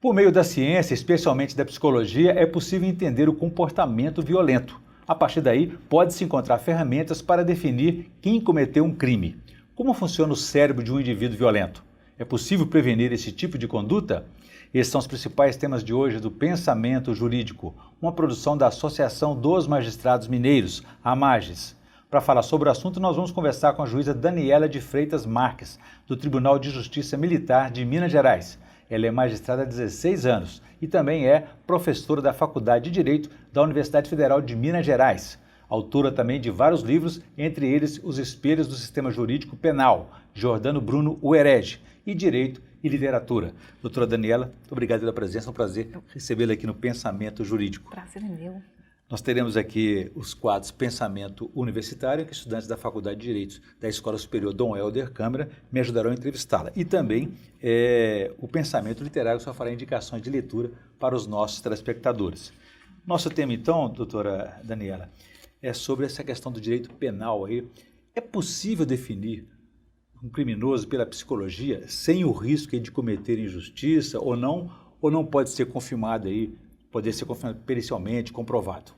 Por meio da ciência, especialmente da psicologia, é possível entender o comportamento violento. A partir daí, pode-se encontrar ferramentas para definir quem cometeu um crime. Como funciona o cérebro de um indivíduo violento? É possível prevenir esse tipo de conduta? Esses são os principais temas de hoje do Pensamento Jurídico, uma produção da Associação dos Magistrados Mineiros, a MAGES. Para falar sobre o assunto, nós vamos conversar com a juíza Daniela de Freitas Marques, do Tribunal de Justiça Militar de Minas Gerais. Ela é magistrada há 16 anos e também é professora da Faculdade de Direito da Universidade Federal de Minas Gerais. Autora também de vários livros, entre eles Os Espelhos do Sistema Jurídico Penal, Jordano Bruno o Herege, e Direito e Literatura. Doutora Daniela, muito obrigado pela presença, é um prazer recebê-la aqui no Pensamento Jurídico. Prazer é meu. Nós teremos aqui os quadros Pensamento Universitário, que estudantes da Faculdade de Direito da Escola Superior Dom Helder Câmara me ajudarão a entrevistá-la. E também o Pensamento Literário, que só fará indicações de leitura para os nossos telespectadores. Nosso tema, então, doutora Daniela, é sobre essa questão do direito penal aí. É possível definir um criminoso pela psicologia sem o risco de cometer injustiça ou não pode ser confirmado aí, poder ser confirmado pericialmente, comprovado?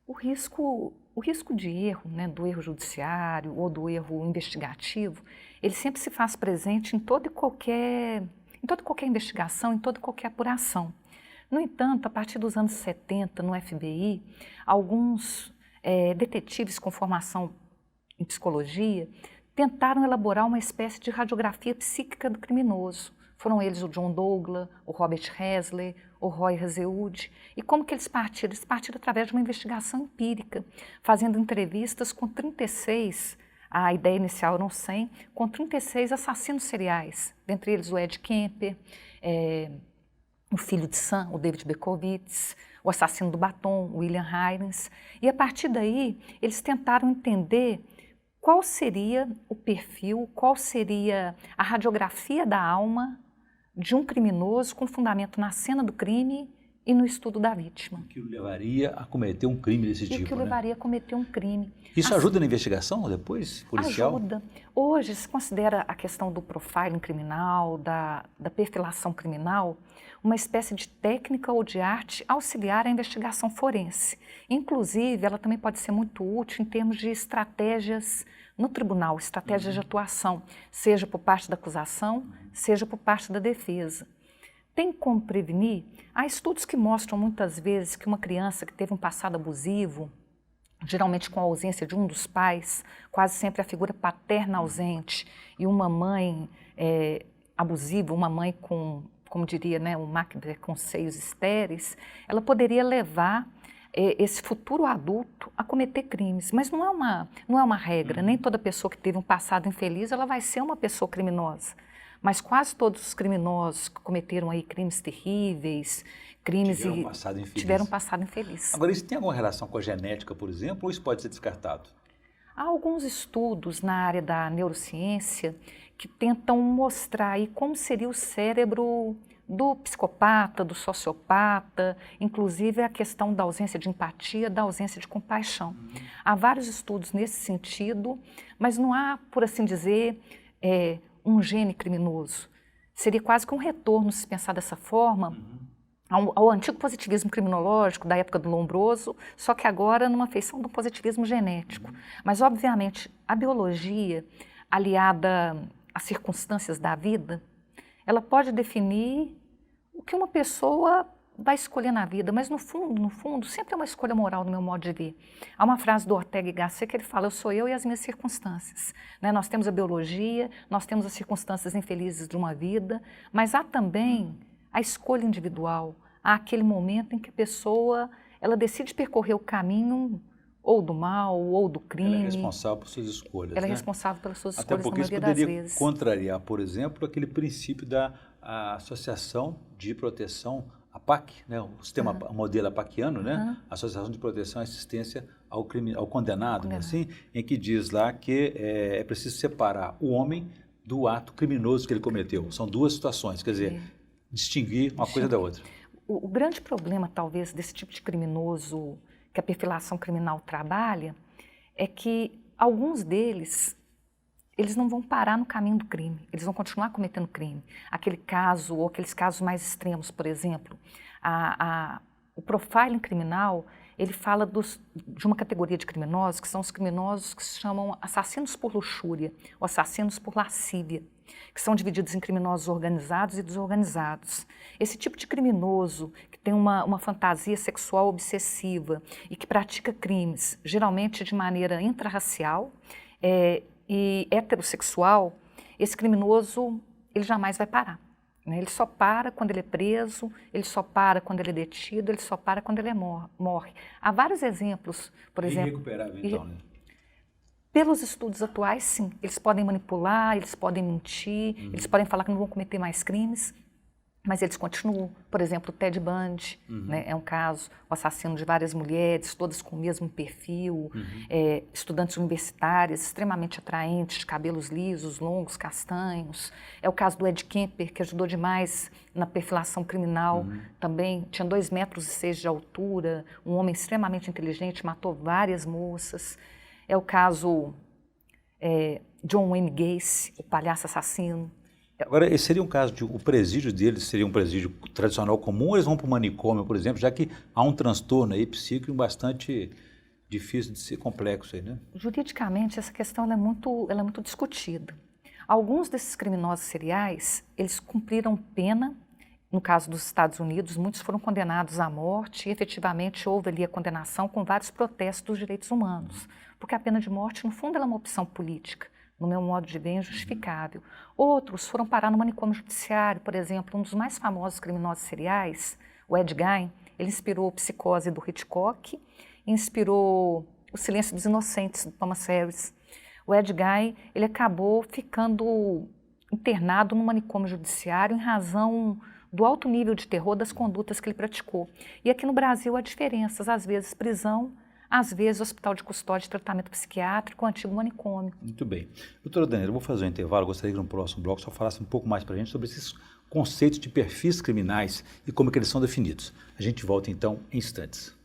O risco de erro, né, do erro judiciário ou do erro investigativo, ele sempre se faz presente em toda e qualquer investigação, em toda e qualquer apuração. No entanto, a partir dos anos 70, no FBI, alguns detetives com formação em psicologia tentaram elaborar uma espécie de radiografia psíquica do criminoso. Foram eles o John Douglas, o Robert Hessler, o Roy Hazewood. E como que eles partiram? Eles partiram através de uma investigação empírica, fazendo entrevistas com 36, a ideia inicial eram 100, com 36 assassinos seriais, dentre eles o Ed Kemper, o filho de Sam, o David Berkowitz, o assassino do batom, o William Heirens. E a partir daí, eles tentaram entender qual seria o perfil, qual seria a radiografia da alma de um criminoso com fundamento na cena do crime e no estudo da vítima. O que o levaria a cometer um crime desse tipo, o que o levaria a cometer um crime. Isso ajuda na investigação depois, policial? Ajuda. Hoje se considera a questão do profiling criminal, da perfilação criminal, uma espécie de técnica ou de arte auxiliar à investigação forense. Inclusive, ela também pode ser muito útil em termos de estratégias no tribunal, estratégias de atuação, seja por parte da acusação, seja por parte da defesa. Tem como prevenir? Há estudos que mostram muitas vezes que uma criança que teve um passado abusivo, geralmente com a ausência de um dos pais, quase sempre a figura paterna ausente, e uma mãe abusiva, uma mãe com, como diria, né, um Macbeth com seios estéreis, ela poderia levar esse futuro adulto a cometer crimes. Mas não é uma regra, nem toda pessoa que teve um passado infeliz ela vai ser uma pessoa criminosa. Mas quase todos os criminosos que cometeram aí crimes terríveis, tiveram um passado infeliz. Agora, isso tem alguma relação com a genética, por exemplo, ou isso pode ser descartado? Há alguns estudos na área da neurociência que tentam mostrar aí como seria o cérebro do psicopata, do sociopata, inclusive a questão da ausência de empatia, da ausência de compaixão. Há vários estudos nesse sentido, mas não há, por assim dizer, um gene criminoso. Seria quase que um retorno, se pensar dessa forma, ao antigo positivismo criminológico da época do Lombroso, só que agora numa feição do positivismo genético. Mas, obviamente, a biologia, aliada às circunstâncias da vida, ela pode definir o que uma pessoa vai escolher na vida, mas no fundo, sempre é uma escolha moral no meu modo de ver. Há uma frase do Ortega y Gasset que ele fala, eu sou eu e as minhas circunstâncias. Né? Nós temos a biologia, nós temos as circunstâncias infelizes de uma vida, mas há também a escolha individual, há aquele momento em que a pessoa ela decide percorrer o caminho ou do mal, ou do crime. Ela é responsável por suas escolhas. Ela é responsável pelas suas escolhas na maioria das vezes. Até porque isso poderia contrariar, por exemplo, aquele princípio da Associação de Proteção, a PAC, né? O sistema modelo apaquiano, né? Associação de Proteção e Assistência ao Condenado, né? Assim, em que diz lá que é preciso separar o homem do ato criminoso que ele cometeu. São duas situações, quer dizer, distinguir uma coisa da outra. O grande problema, talvez, desse tipo de criminoso que a perfilação criminal trabalha, é que alguns deles eles não vão parar no caminho do crime, eles vão continuar cometendo crime. Aquele caso, ou aqueles casos mais extremos, por exemplo, o profiling criminal, ele fala de uma categoria de criminosos, que são os criminosos que se chamam assassinos por luxúria, ou assassinos por lascívia, que são divididos em criminosos organizados e desorganizados. Esse tipo de criminoso, que tem uma fantasia sexual obsessiva e que pratica crimes, geralmente de maneira intrarracial, e heterossexual, esse criminoso, ele jamais vai parar. Né? Ele só para quando ele é preso, ele só para quando ele é detido, ele só para quando ele morre. Há vários exemplos, por exemplo... Irrecuperável, então, né? Pelos estudos atuais, sim. Eles podem manipular, eles podem mentir, eles podem falar que não vão cometer mais crimes, mas eles continuam. Por exemplo, o Ted Bundy, né, é um caso, o assassino de várias mulheres, todas com o mesmo perfil, estudantes universitárias extremamente atraentes, de cabelos lisos, longos, castanhos. É o caso do Ed Kemper, que ajudou demais na perfilação criminal também. Tinha 2,6 metros de altura, um homem extremamente inteligente, matou várias moças. É o caso John Wayne Gacy, o palhaço assassino. Agora, esse seria um caso de o presídio deles seria um presídio tradicional comum, ou eles vão para o manicômio, por exemplo, já que há um transtorno aí psíquico bastante difícil de ser complexo aí, né? Juridicamente, essa questão ela é muito discutida. Alguns desses criminosos seriais, eles cumpriram pena, no caso dos Estados Unidos, muitos foram condenados à morte e efetivamente houve ali a condenação com vários protestos dos direitos humanos, porque a pena de morte, no fundo, ela é uma opção política. No meu modo de ver, injustificável. Outros foram parar no manicômio judiciário, por exemplo, um dos mais famosos criminosos seriais, o Ed Gein, ele inspirou Psicose do Hitchcock, inspirou O Silêncio dos Inocentes, do Thomas Harris. O Ed Gein, ele acabou ficando internado no manicômio judiciário em razão do alto nível de terror das condutas que ele praticou. E aqui no Brasil há diferenças, às vezes prisão, às vezes hospital de custódia de tratamento psiquiátrico, o antigo manicômio. Muito bem. Doutora Daniela, eu vou fazer um intervalo, gostaria que no próximo bloco só falasse um pouco mais para a gente sobre esses conceitos de perfis criminais e como é que eles são definidos. A gente volta então em instantes.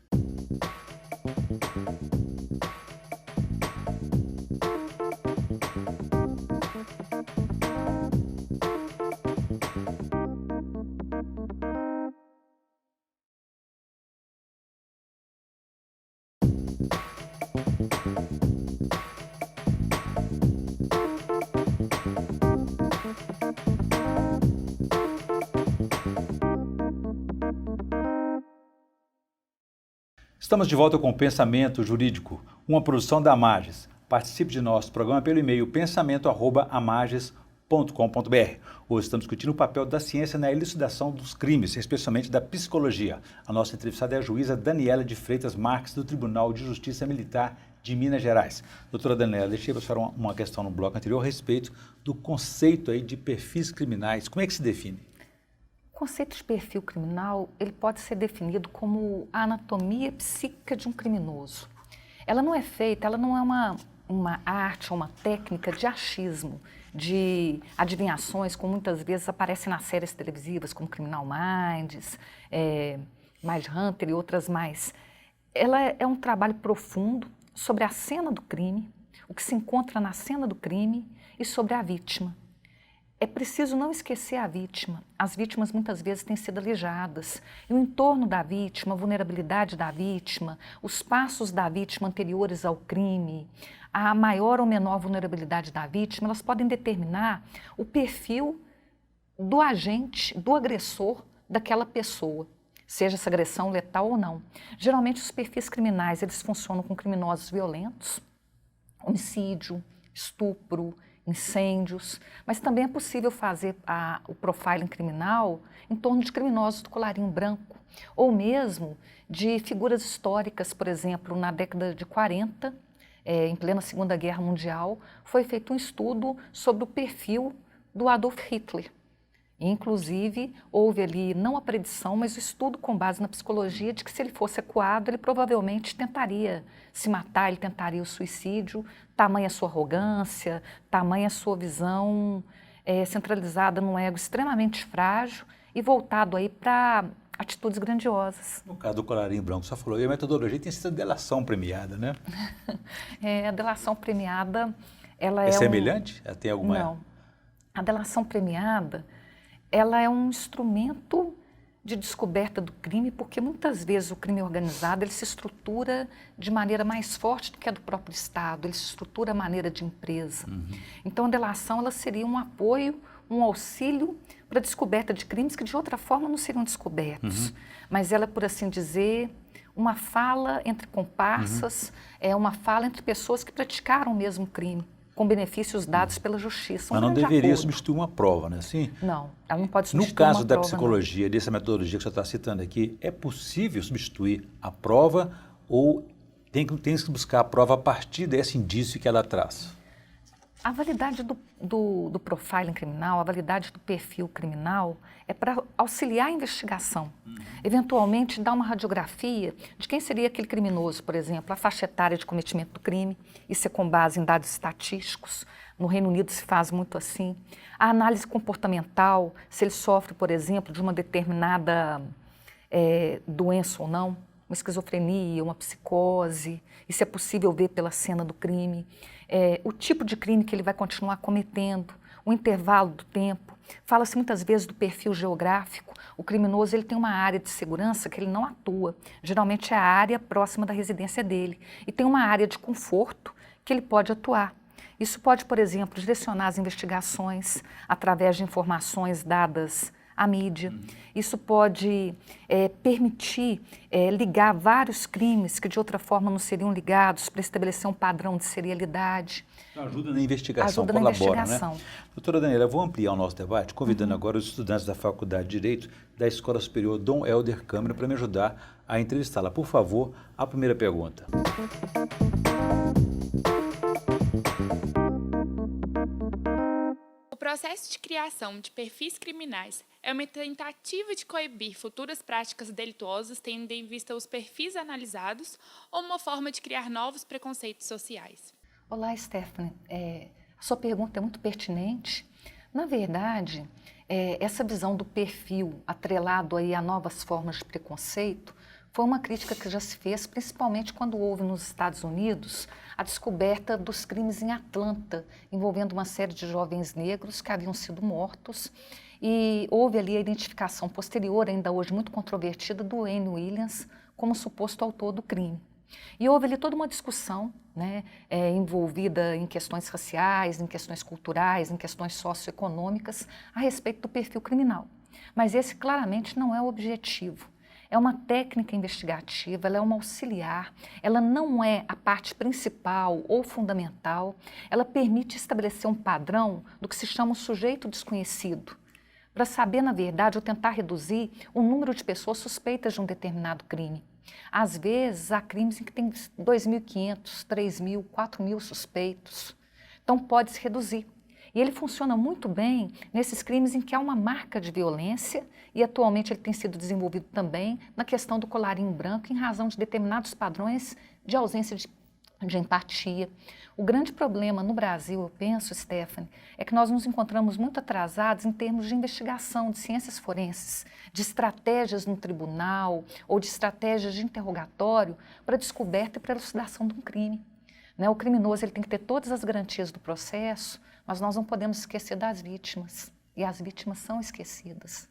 Estamos de volta com o Pensamento Jurídico, uma produção da Amages. Participe de nosso programa pelo e-mail pensamento@amages.com.br. Hoje estamos discutindo o papel da ciência na elucidação dos crimes, especialmente da psicologia. A nossa entrevistada é a juíza Daniela de Freitas Marques, do Tribunal de Justiça Militar de Minas Gerais. Doutora Daniela, deixei para a senhora uma questão no bloco anterior a respeito do conceito aí de perfis criminais. Como é que se define? O conceito de perfil criminal, ele pode ser definido como a anatomia psíquica de um criminoso. Ela não é feita, ela não é uma arte ou uma técnica de achismo, de adivinhações, como muitas vezes aparecem nas séries televisivas, como Criminal Minds, Mindhunter e outras mais. Ela é um trabalho profundo sobre a cena do crime, o que se encontra na cena do crime e sobre a vítima. É preciso não esquecer a vítima. As vítimas muitas vezes têm sido alijadas. E o entorno da vítima, a vulnerabilidade da vítima, os passos da vítima anteriores ao crime, a maior ou menor vulnerabilidade da vítima, elas podem determinar o perfil do agente, do agressor daquela pessoa, seja essa agressão letal ou não. Geralmente os perfis criminais, eles funcionam com criminosos violentos, homicídio, estupro, incêndios, mas também é possível fazer o profiling criminal em torno de criminosos do colarinho branco, ou mesmo de figuras históricas. Por exemplo, na década de 40, em plena Segunda Guerra Mundial, foi feito um estudo sobre o perfil do Adolf Hitler. Inclusive, houve ali não a predição, mas o estudo com base na psicologia de que se ele fosse acuado, ele provavelmente tentaria se matar, ele tentaria o suicídio, tamanha a sua arrogância, tamanha a sua visão centralizada num ego extremamente frágil e voltado aí para atitudes grandiosas. No caso do colarinho branco, só falou, e a metodologia tem sido delação premiada, né? A delação premiada, ela É semelhante? Ela tem alguma... Não. A delação premiada, ela é um instrumento de descoberta do crime, porque muitas vezes o crime organizado ele se estrutura de maneira mais forte do que a do próprio Estado, ele se estrutura a maneira de empresa. Então a delação ela seria um apoio, um auxílio para a descoberta de crimes que de outra forma não seriam descobertos. Mas ela, por assim dizer, uma fala entre comparsas, é uma fala entre pessoas que praticaram o mesmo crime, com benefícios dados pela justiça. Mas não deveria substituir uma prova, né? Assim, não, ela não pode substituir no caso uma da prova, psicologia, dessa metodologia que você está citando aqui, é possível substituir a prova ou tem que buscar a prova a partir desse indício que ela traz? A validade do profiling criminal, a validade do perfil criminal é para auxiliar a investigação. Eventualmente, dar uma radiografia de quem seria aquele criminoso, por exemplo, a faixa etária de cometimento do crime, isso é com base em dados estatísticos. No Reino Unido se faz muito assim. A análise comportamental, se ele sofre, por exemplo, de uma determinada doença ou não, uma esquizofrenia, uma psicose, isso é possível ver pela cena do crime. O tipo de crime que ele vai continuar cometendo, o intervalo do tempo. Fala-se muitas vezes do perfil geográfico. O criminoso ele tem uma área de segurança que ele não atua. Geralmente é a área próxima da residência dele. E tem uma área de conforto que ele pode atuar. Isso pode, por exemplo, direcionar as investigações através de informações dadas à mídia. Isso pode permitir ligar vários crimes que de outra forma não seriam ligados para estabelecer um padrão de serialidade. Ajuda na investigação, ajuda na colabora, investigação. Né? Doutora Daniela, eu vou ampliar o nosso debate, convidando agora os estudantes da Faculdade de Direito da Escola Superior Dom Helder Câmara para me ajudar a entrevistá-la. Por favor, a primeira pergunta. O processo de criação de perfis criminais é uma tentativa de coibir futuras práticas delituosas tendo em vista os perfis analisados ou uma forma de criar novos preconceitos sociais? Olá, Stephanie. A sua pergunta é muito pertinente. Na verdade, essa visão do perfil atrelado aí a novas formas de preconceito foi uma crítica que já se fez, principalmente quando houve nos Estados Unidos a descoberta dos crimes em Atlanta, envolvendo uma série de jovens negros que haviam sido mortos. E houve ali a identificação posterior, ainda hoje muito controvertida, do Wayne Williams como suposto autor do crime. E houve ali toda uma discussão, né, envolvida em questões raciais, em questões culturais, em questões socioeconômicas, a respeito do perfil criminal. Mas esse claramente não é o objetivo. É uma técnica investigativa, ela é uma auxiliar, ela não é a parte principal ou fundamental, ela permite estabelecer um padrão do que se chama um sujeito desconhecido, para saber, na verdade, ou tentar reduzir o número de pessoas suspeitas de um determinado crime. Às vezes, há crimes em que tem 2.500, 3.000, 4.000 suspeitos, então pode-se reduzir. E ele funciona muito bem nesses crimes em que há uma marca de violência e atualmente ele tem sido desenvolvido também na questão do colarinho branco em razão de determinados padrões de ausência de empatia. O grande problema no Brasil, eu penso, Stephanie, é que nós nos encontramos muito atrasados em termos de investigação, de ciências forenses, de estratégias no tribunal ou de estratégias de interrogatório para a descoberta e para a elucidação de um crime. Né? O criminoso ele tem que ter todas as garantias do processo, mas nós não podemos esquecer das vítimas, e as vítimas são esquecidas.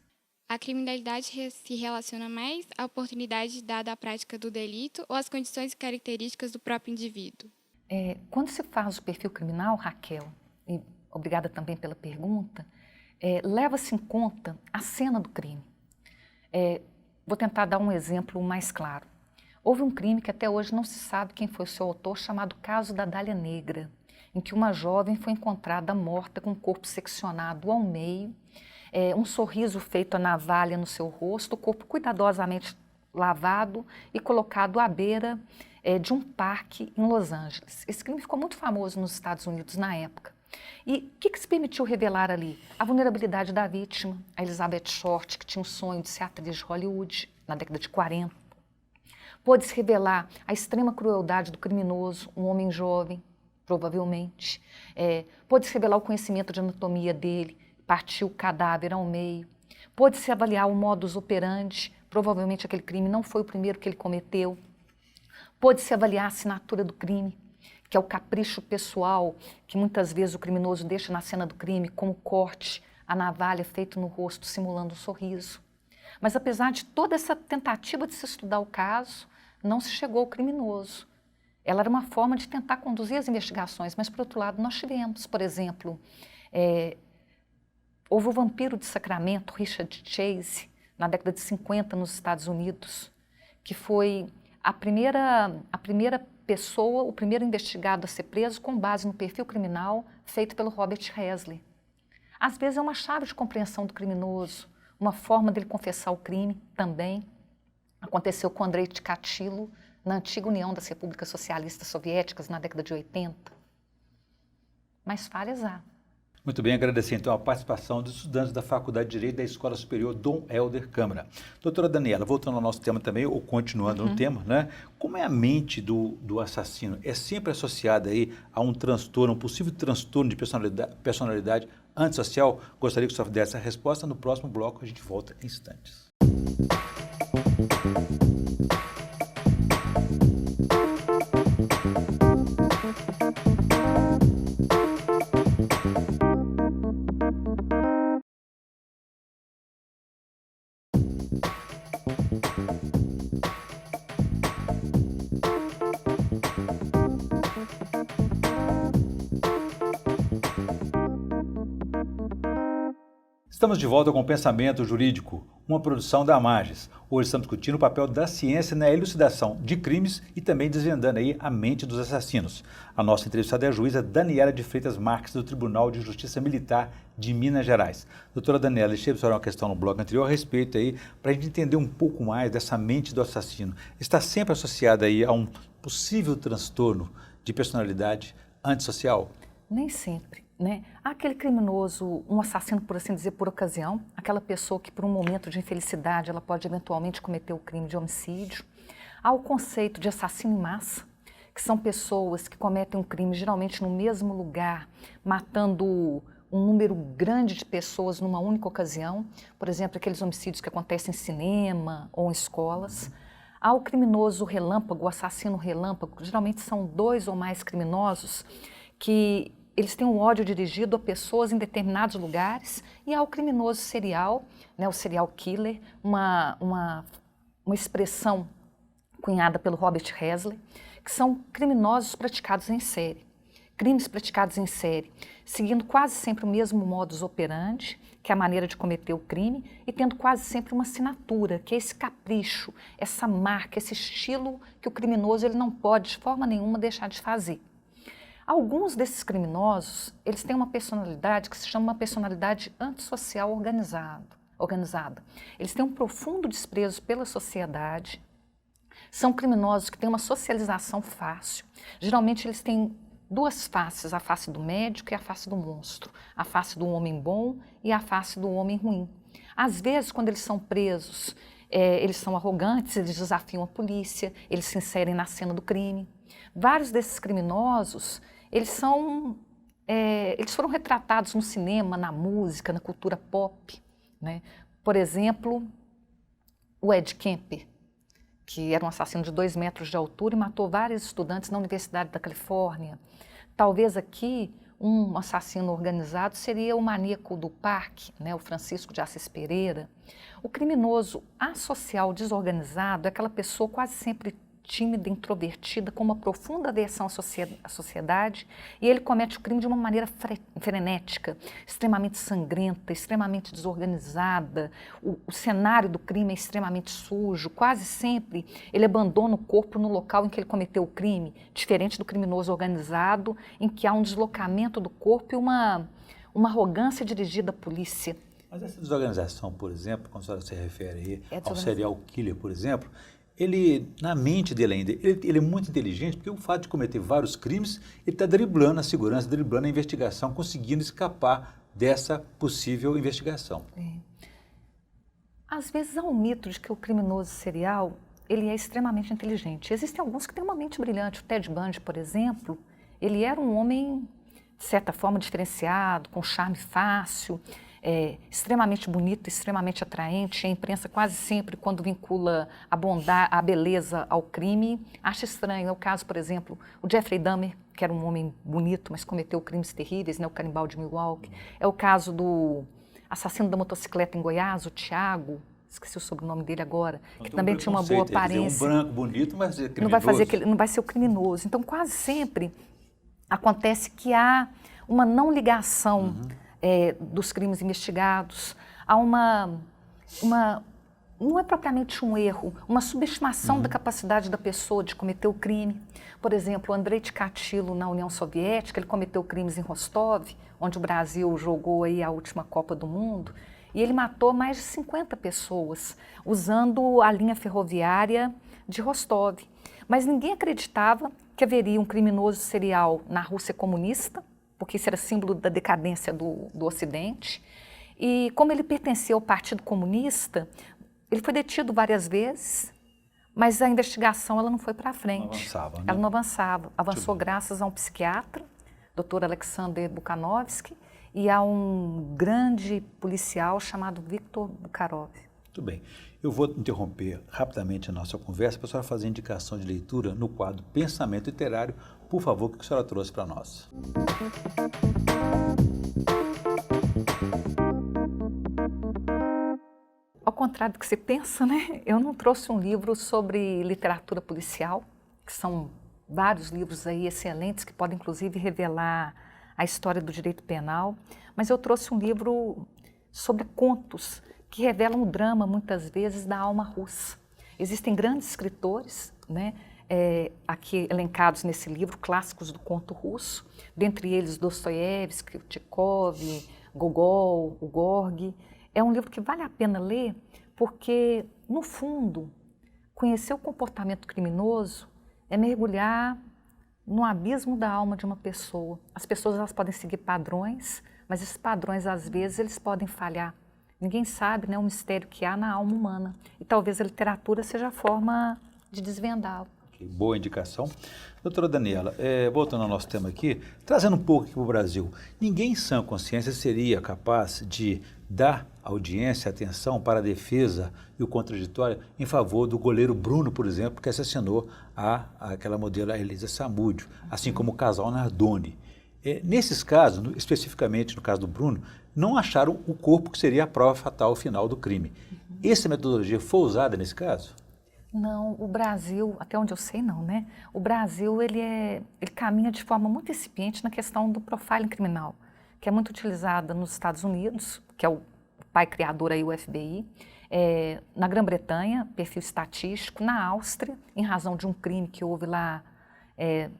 A criminalidade se relaciona mais à oportunidade dada à prática do delito ou às condições e características do próprio indivíduo? Quando se faz o perfil criminal, Raquel, e obrigada também pela pergunta, leva-se em conta a cena do crime. Vou tentar dar um exemplo mais claro. Houve um crime que até hoje não se sabe quem foi o seu autor, chamado caso da Dália Negra, em que uma jovem foi encontrada morta com o corpo seccionado ao meio, um sorriso feito a navalha no seu rosto, o corpo cuidadosamente lavado e colocado à beira de um parque em Los Angeles. Esse crime ficou muito famoso nos Estados Unidos na época. E o que se permitiu revelar ali? A vulnerabilidade da vítima, a Elizabeth Short, que tinha um sonho de ser atriz de Hollywood na década de 40. Pôde-se revelar a extrema crueldade do criminoso, um homem jovem, provavelmente. Pôde-se revelar o conhecimento de anatomia dele, partiu o cadáver ao meio. Pôde-se avaliar o modus operandi, provavelmente aquele crime não foi o primeiro que ele cometeu. Pôde-se avaliar a assinatura do crime, que é o capricho pessoal, que muitas vezes o criminoso deixa na cena do crime, como o corte, a navalha feito no rosto, simulando um sorriso. Mas apesar de toda essa tentativa de se estudar o caso, não se chegou ao criminoso. Ela era uma forma de tentar conduzir as investigações, mas, por outro lado, nós tivemos, por exemplo, houve o vampiro de Sacramento, Richard Chase, na década de 50, nos Estados Unidos, que foi a primeira pessoa, o primeiro investigado a ser preso com base no perfil criminal feito pelo Robert Hesley. Às vezes é uma chave de compreensão do criminoso, uma forma dele confessar o crime também. Aconteceu com Andrei Chikatilo, na antiga União das Repúblicas Socialistas Soviéticas, na década de 80. Mas falhas há. Muito bem, agradecer então a participação dos estudantes da Faculdade de Direito da Escola Superior Dom Helder Câmara. Doutora Daniela, voltando ao nosso tema também, ou continuando no tema, né? Como é a mente do assassino? É sempre associada aí a um transtorno, um possível transtorno de personalidade antissocial? Gostaria que o senhor desse a resposta. No próximo bloco a gente volta em instantes. Estamos de volta com o Pensamento Jurídico, uma produção da Amages. Hoje estamos discutindo o papel da ciência na elucidação de crimes e também desvendando aí a mente dos assassinos. A nossa entrevistada é a juíza Daniela de Freitas Marques, do Tribunal de Justiça Militar de Minas Gerais. Doutora Daniela, deixei eu uma questão no bloco anterior a respeito aí, para a gente entender um pouco mais dessa mente do assassino. Está sempre associada aí a um possível transtorno de personalidade antissocial? Nem sempre. Né? Há aquele criminoso, um assassino, por assim dizer, por ocasião, aquela pessoa que por um momento de infelicidade ela pode eventualmente cometer o crime de homicídio. Há o conceito de assassino em massa, que são pessoas que cometem um crime geralmente no mesmo lugar, matando um número grande de pessoas numa única ocasião, por exemplo, aqueles homicídios que acontecem em cinema ou em escolas. Há o criminoso relâmpago, o assassino relâmpago, geralmente são 2 ou mais criminosos que eles têm um ódio dirigido a pessoas em determinados lugares, e há o criminoso serial, né, o serial killer, uma expressão cunhada pelo Robert Hesley, que são criminosos praticados em série. Crimes praticados em série, seguindo quase sempre o mesmo modus operandi, que é a maneira de cometer o crime, e tendo quase sempre uma assinatura, que é esse capricho, essa marca, esse estilo que o criminoso ele não pode de forma nenhuma deixar de fazer. Alguns desses criminosos, eles têm uma personalidade que se chama uma personalidade antissocial organizada. Eles têm um profundo desprezo pela sociedade, são criminosos que têm uma socialização fácil. Geralmente eles têm 2 faces, a face do médico e a face do monstro, a face do homem bom e a face do homem ruim. Às vezes, quando eles são presos, eles são arrogantes, eles desafiam a polícia, eles se inserem na cena do crime. Vários desses criminosos, eles foram retratados no cinema, na música, na cultura pop, né? Por exemplo, o Ed Kemper, que era um assassino de 2 metros de altura e matou vários estudantes na Universidade da Califórnia. Talvez aqui um assassino organizado seria o maníaco do parque, né? O Francisco de Assis Pereira. O criminoso asocial desorganizado é aquela pessoa quase sempre tímida, introvertida, com uma profunda aversão à sociedade, e ele comete o crime de uma maneira frenética, extremamente sangrenta, extremamente desorganizada. O cenário do crime é extremamente sujo, quase sempre ele abandona o corpo no local em que ele cometeu o crime, diferente do criminoso organizado, em que há um deslocamento do corpo e uma arrogância dirigida à polícia. Mas essa desorganização, por exemplo, quando a senhora se refere aí ao serial killer, por exemplo, ele, na mente dele ainda, ele é muito inteligente, porque o fato de cometer vários crimes, ele está driblando a segurança, driblando a investigação, conseguindo escapar dessa possível investigação. Às vezes há um mito de que o criminoso serial, ele é extremamente inteligente. Existem alguns que têm uma mente brilhante. O Ted Bundy, por exemplo, ele era um homem, de certa forma, diferenciado, com charme fácil. extremamente bonito, extremamente atraente. A imprensa quase sempre, quando vincula a bondade, a beleza ao crime, acha estranho. É o caso, por exemplo, o Jeffrey Dahmer, que era um homem bonito, mas cometeu crimes terríveis, né, o canibal de Milwaukee. É o caso do assassino da motocicleta em Goiás, o Thiago, esqueci o sobrenome dele agora, que também tinha uma boa aparência. Um branco bonito, mas é criminoso. Não vai ser o criminoso. Então, quase sempre acontece que há uma não ligação dos crimes investigados, há não é propriamente um erro, uma subestimação da capacidade da pessoa de cometer o crime. Por exemplo, o Andrei Chikatilo, na União Soviética, ele cometeu crimes em Rostov, onde o Brasil jogou aí a última Copa do Mundo, e ele matou mais de 50 pessoas, usando a linha ferroviária de Rostov. Mas ninguém acreditava que haveria um criminoso serial na Rússia comunista, porque isso era símbolo da decadência do Ocidente. E como ele pertencia ao Partido Comunista, ele foi detido várias vezes, mas a investigação ela não foi para frente. Não avançava, né? Ela não avançava. Avançou graças a um psiquiatra, Dr. Alexander Bukhanovsky, e a um grande policial chamado Viktor Bukharov. Muito bem. Eu vou interromper rapidamente a nossa conversa para a senhora fazer indicação de leitura no quadro Pensamento Literário. Por favor, o que a senhora trouxe para nós? Ao contrário do que se pensa, né? Eu não trouxe um livro sobre literatura policial, que são vários livros aí excelentes que podem inclusive revelar a história do direito penal, mas eu trouxe um livro sobre contos que revelam o drama, muitas vezes, da alma russa. Existem grandes escritores, né, aqui elencados nesse livro, clássicos do conto russo, dentre eles Dostoiévski, Tchekov, Gogol, o Gorgi. É um livro que vale a pena ler porque, no fundo, conhecer o comportamento criminoso é mergulhar no abismo da alma de uma pessoa. As pessoas elas podem seguir padrões, mas esses padrões, às vezes, eles podem falhar. Ninguém sabe, né, o mistério que há na alma humana. E talvez a literatura seja a forma de desvendá-lo. Boa indicação. Doutora Daniela, voltando ao nosso tema aqui, trazendo um pouco aqui para o Brasil, ninguém em sã consciência seria capaz de dar audiência, atenção para a defesa e o contraditório em favor do goleiro Bruno, por exemplo, que assassinou aquela modelo Elisa Samúdio, assim como o casal Nardoni. Nesses casos, especificamente no caso do Bruno, não acharam o corpo que seria a prova fatal final do crime. Essa metodologia foi usada nesse caso? Não, o Brasil, até onde eu sei não, né? O Brasil, ele caminha de forma muito incipiente na questão do profiling criminal, que é muito utilizada nos Estados Unidos, que é o pai criador aí, o FBI, na Grã-Bretanha, perfil estatístico, na Áustria, em razão de um crime que houve lá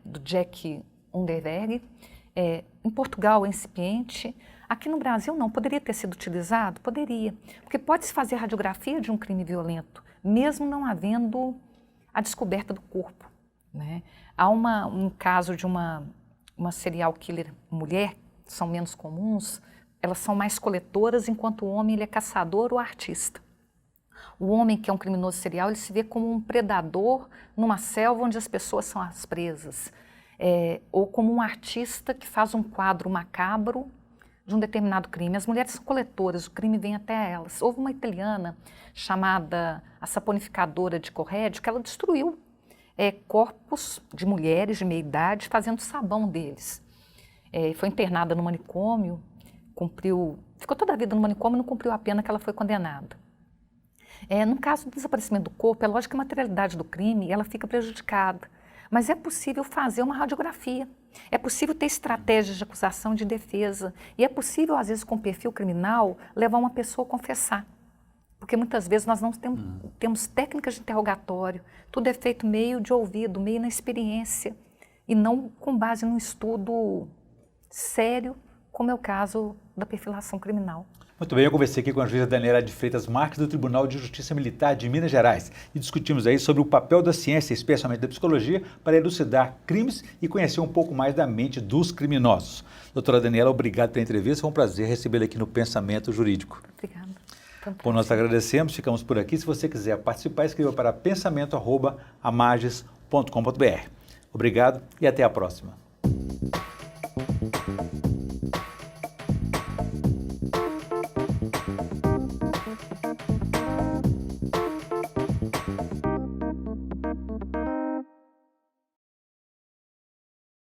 do Jack Unterweger, em Portugal é incipiente. Aqui no Brasil não, poderia ter sido utilizado? Poderia, porque pode-se fazer radiografia de um crime violento, mesmo não havendo a descoberta do corpo, né? Há um caso de uma serial killer mulher, são menos comuns, elas são mais coletoras, enquanto o homem ele é caçador ou artista. O homem, que é um criminoso serial, ele se vê como um predador numa selva onde as pessoas são as presas, ou como um artista que faz um quadro macabro de um determinado crime. As mulheres são coletoras, o crime vem até elas. Houve uma italiana chamada a saponificadora de Correggio, que ela destruiu corpos de mulheres de meia idade fazendo sabão deles. Foi internada no manicômio, ficou toda a vida no manicômio e não cumpriu a pena que ela foi condenada. No caso do desaparecimento do corpo, é lógico que a materialidade do crime ela fica prejudicada, mas é possível fazer uma radiografia. É possível ter estratégias de acusação e de defesa. E é possível, às vezes, com perfil criminal, levar uma pessoa a confessar. Porque muitas vezes nós não temos técnicas de interrogatório. Tudo é feito meio de ouvido, meio na experiência. E não com base num estudo sério, como é o caso da perfilação criminal. Muito bem, eu conversei aqui com a juíza Daniela de Freitas Marques do Tribunal de Justiça Militar de Minas Gerais e discutimos aí sobre o papel da ciência, especialmente da psicologia, para elucidar crimes e conhecer um pouco mais da mente dos criminosos. Doutora Daniela, obrigado pela entrevista, foi um prazer recebê-la aqui no Pensamento Jurídico. Obrigada. Bom, nós agradecemos, ficamos por aqui. Se você quiser participar, escreva para pensamento@amages.com.br. Obrigado e até a próxima.